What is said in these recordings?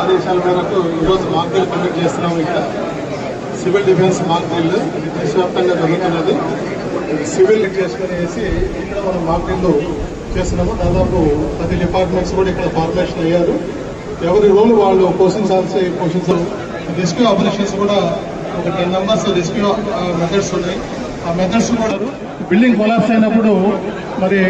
ఆదేశాల మేరకు ఈరోజు మాక్ డ్రిల్ కండక్ట్ చేస్తున్నాము. ఇక్కడ సివిల్ డిఫెన్స్ మాక్ డ్రిల్ దేశవ్యాప్తంగా జరుగుతున్నది. సివిల్ చేసుకునేసి ఇక్కడ మనం మాక్ డ్రిల్ చేస్తున్నాము. దాదాపు 10 డిపార్ట్మెంట్స్ కూడా ఇక్కడ ఫార్మేషన్ అయ్యారు. ఎవరి రోల్ వాళ్ళు పోషించాల్సి రెస్క్యూ ఆపరేషన్స్ కూడా ఒక 10 మెంబర్స్ రెస్క్యూ మెథడ్స్ ఉన్నాయి. ఆ మెథడ్స్ కూడా బిల్డింగ్ కొలాప్స్ అయినప్పుడు మరి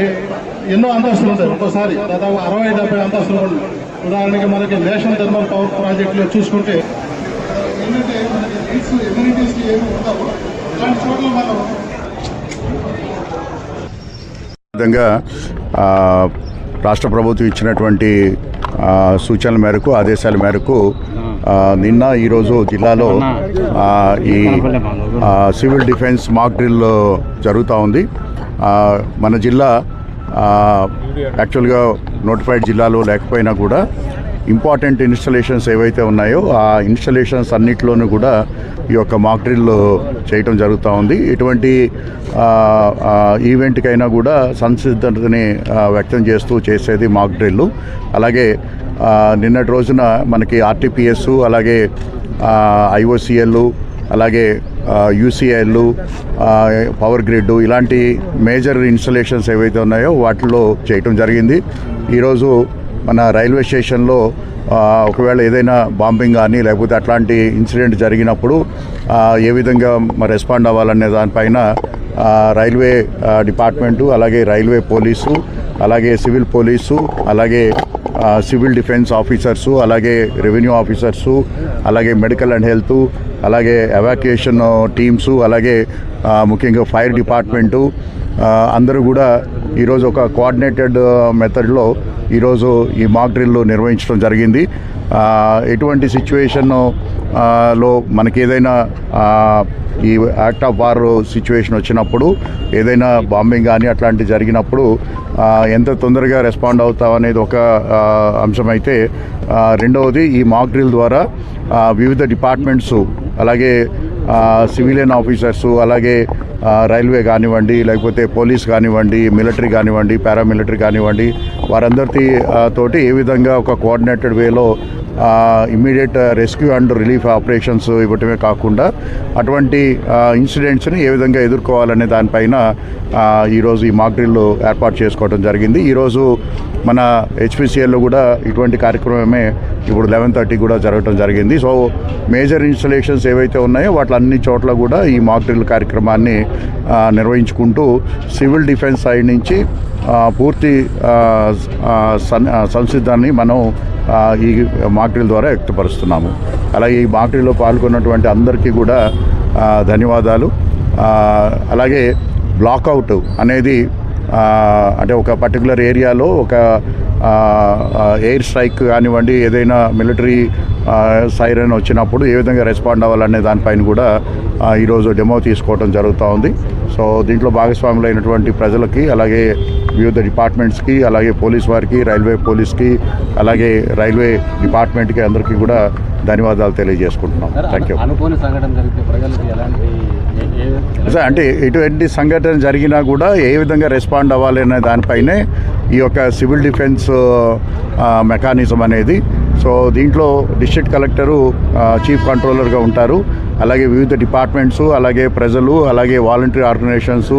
ఎన్నో అంతస్తులు ఉంటాయి. ఒక్కోసారి దాదాపు 60-70 అంతస్తులు ఉంటాయి. ఉదాహరణకి మనకి నేషనల్ థర్మల్ పవర్ ప్రాజెక్టులో చూసుకుంటే ఏంటంటే మనకి రైట్స్ ఎమ్యూనిటీస్ ఏమి ఉండవు. ఇలాంటి చోట్ల మనం విధంగా రాష్ట్ర ప్రభుత్వం ఇచ్చినటువంటి సూచనల మేరకు ఆదేశాల మేరకు నిన్న ఈరోజు జిల్లాలో ఈ సివిల్ డిఫెన్స్ మాక్ డ్రిల్ జరుగుతూ ఉంది. మన జిల్లా యాక్చువల్గా నోటిఫైడ్ జిల్లాలో లేకపోయినా కూడా ఇంపార్టెంట్ ఇన్స్టలేషన్స్ ఏవైతే ఉన్నాయో ఆ ఇన్స్టలేషన్స్ అన్నింటిలోనూ కూడా ఈ యొక్క మాక్ డ్రిల్ చేయటం జరుగుతూ ఉంది. ఇటువంటి ఈవెంట్కైనా కూడా సంసిద్ధతని వ్యక్తం చేస్తూ చేసేది మాక్ డ్రిల్. అలాగే నిన్నటి రోజున మనకి ఆర్టీపీఎస్, అలాగే ఐఓసిఎల్, అలాగే యూసీఎల్, పవర్ గ్రిడ్ ఇలాంటి మేజర్ ఇన్స్టలేషన్స్ ఏవైతే ఉన్నాయో వాటిలో చేయటం జరిగింది. ఈరోజు మన రైల్వే స్టేషన్లో ఒకవేళ ఏదైనా బాంబింగ్ కానీ లేకపోతే అట్లాంటి ఇన్సిడెంట్ జరిగినప్పుడు ఏ విధంగా రెస్పాండ్ అవ్వాలనే దానిపైన రైల్వే డిపార్ట్మెంటు, అలాగే రైల్వే పోలీసు, అలాగే సివిల్ పోలీసు, అలాగే సివిల్ డిఫెన్స్ ఆఫీసర్సు, అలాగే రెవెన్యూ ఆఫీసర్సు, అలాగే మెడికల్ అండ్ హెల్త్, అలాగే ఎవాక్యుయేషన్ టీమ్సు, అలాగే ముఖ్యంగా ఫైర్ డిపార్ట్మెంటు అందరూ కూడా ఈరోజు ఒక కోఆర్డినేటెడ్ మెథడ్లో ఈరోజు ఈ మాక్ డ్రిల్ నిర్వహించడం జరిగింది. ఎటువంటి సిచ్యువేషన్లో మనకి ఏదైనా ఈ యాక్ట్ ఆఫ్ వార్ సిచ్యువేషన్ వచ్చినప్పుడు, ఏదైనా బాంబింగ్ కానీ అట్లాంటివి జరిగినప్పుడు ఎంత తొందరగా రెస్పాండ్ అవుతాం అనేది ఒక అంశం అయితే, రెండవది ఈ మాక్ డ్రిల్ ద్వారా వివిధ డిపార్ట్మెంట్స్, అలాగే సివిలియన్ ఆఫీసర్సు, అలాగే రైల్వే కానివ్వండి, లేకపోతే పోలీస్ కానివ్వండి, మిలిటరీ కానివ్వండి, పారామిలిటరీ కానివ్వండి, వారందరి తోటి ఏ విధంగా ఒక కోఆర్డినేటెడ్ వేలో immediate rescue and relief operations ఇవ్వటమే కాకుండా అటువంటి ఇన్సిడెంట్స్ని ఏ విధంగా ఎదుర్కోవాలనే దానిపైన ఈరోజు ఈ మాక్ డ్రిల్ ఏర్పాటు చేసుకోవడం జరిగింది. ఈరోజు మన హెచ్పిసిఎల్లో కూడా ఇటువంటి కార్యక్రమమే ఇప్పుడు 11:30 కూడా జరగడం జరిగింది. సో మేజర్ ఇన్స్టలేషన్స్ ఏవైతే ఉన్నాయో వాటి అన్ని చోట్ల కూడా ఈ మాక్ డ్రిల్ కార్యక్రమాన్ని నిర్వహించుకుంటూ సివిల్ డిఫెన్స్ సైడ్ నుంచి పూర్తి సంసిద్ధాన్ని మనం ఈ మాక్ డ్రిల్ ద్వారా వ్యక్తపరుస్తున్నాము. అలాగే ఈ మాక్ డ్రిల్లో పాల్గొన్నటువంటి అందరికీ కూడా ధన్యవాదాలు. అలాగే బ్లాక్అవుట్ అనేది అంటే ఒక పర్టికులర్ ఏరియాలో ఒక ఎయిర్ స్ట్రైక్ కానివ్వండి, ఏదైనా మిలిటరీ సైరన్ వచ్చినప్పుడు ఏ విధంగా రెస్పాండ్ అవ్వాలనే దానిపైన కూడా ఈరోజు డెమో తీసుకోవడం జరుగుతూ ఉంది. సో దీంట్లో భాగస్వాములైనటువంటి ప్రజలకి, అలాగే వివిధ డిపార్ట్మెంట్స్కి, అలాగే పోలీస్ వారికి, రైల్వే పోలీస్కి, అలాగే రైల్వే డిపార్ట్మెంట్కి అందరికీ కూడా ధన్యవాదాలు తెలియజేసుకుంటున్నాం. Thank you. అంటే ఎటువంటి సంఘటన జరిగినా కూడా ఏ విధంగా రెస్పాండ్ అవ్వాలి అనే దానిపైనే ఈ యొక్క సివిల్ డిఫెన్స్ మెకానిజం అనేది. సో దీంట్లో డిస్ట్రిక్ట్ కలెక్టరు చీఫ్ కంట్రోలర్గా ఉంటారు. అలాగే వివిధ డిపార్ట్మెంట్స్, అలాగే ప్రజలు, అలాగే వాలంటరీ ఆర్గనైజేషన్స్,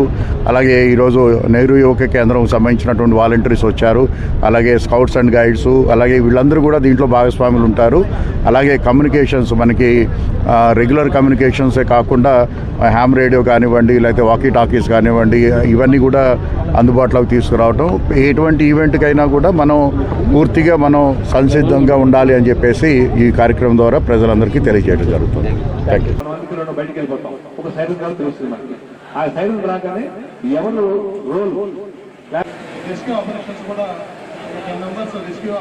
అలాగే ఈరోజు నెహ్రూ యువక కేంద్రం సంబంధించినటువంటి వాలంటీర్స్ వచ్చారు, అలాగే స్కౌట్స్ అండ్ గైడ్స్, అలాగే వీళ్ళందరూ కూడా దీంట్లో భాగస్వాములు ఉంటారు. అలాగే కమ్యూనికేషన్స్, మనకి రెగ్యులర్ కమ్యూనికేషన్సే కాకుండా హ్యామ్ రేడియో కానివ్వండి, లేకపోతే వాకీ టాకీస్ కానివ్వండి, ఇవన్నీ కూడా అందుబాటులోకి తీసుకురావటం. ఎటువంటి ఈవెంట్కైనా కూడా మనం పూర్తిగా మనం సంసిద్ధంగా ఉండాలి అని చెప్పేసి ఈ కార్యక్రమం ద్వారా ప్రజలందరికీ తెలియజేయడం జరుగుతుంది. Thank you. బయటికి వెళ్ళిపోతాం, ఒక సైరన్ కాల్ తెలుస్తుంది మనకి. ఆ సైరన్ రాగానే ఎవరు రోల్ రెస్క్యూ ఆపరేషన్స్ కూడా 10 మెంబర్స్ రెస్క్యూ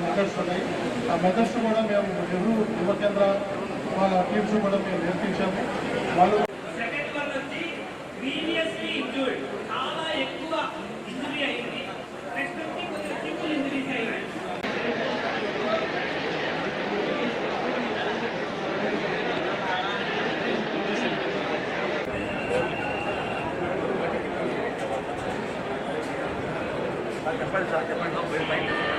మెథడ్స్ ఉన్నాయి. ఆ మెథడ్స్ కూడా మేము నెహ్రూ యువ కేంద్ర వాళ్ళ టీమ్స్ కూడా మేము నేర్పించాము. వాళ్ళు చెప్పండి.